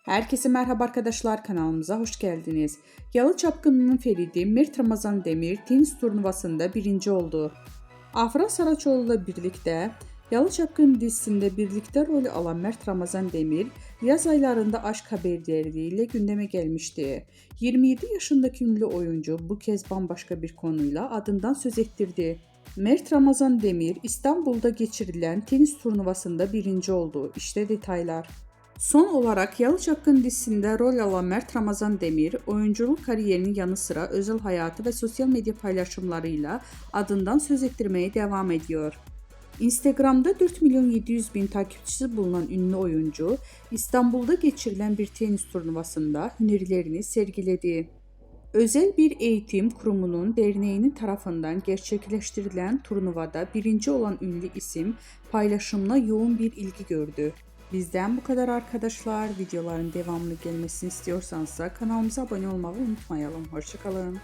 Herkese merhaba arkadaşlar, kanalımıza hoş geldiniz. Yalı Çapkını'nın Feridi Mert Ramazan Demir tenis turnuvasında birinci oldu. Afra Saraçoğlu ile birlikte Yalı Çapkını dizisinde birlikte rol alan Mert Ramazan Demir, yaz aylarında aşk haberleriyle gündeme gelmişti. 27 yaşındaki ünlü oyuncu bu kez bambaşka bir konuyla adından söz ettirdi. Mert Ramazan Demir, İstanbul'da geçirilen tenis turnuvasında birinci oldu. İşte detaylar. Son olarak Yalı Çapkını dizisinde rol alan Mert Ramazan Demir, oyunculuk kariyerinin yanı sıra özel hayatı ve sosyal medya paylaşımlarıyla adından söz ettirmeye devam ediyor. Instagram'da 4 milyon 700 bin takipçisi bulunan ünlü oyuncu, İstanbul'da geçirilen bir tenis turnuvasında hünerlerini sergiledi. Özel bir eğitim kurumunun derneğinin tarafından gerçekleştirilen turnuvada birinci olan ünlü isim paylaşımına yoğun bir ilgi gördü. Bizden bu kadar arkadaşlar. Videoların devamlı gelmesini istiyorsanız kanalımıza abone olmayı unutmayalım. Hoşça kalın.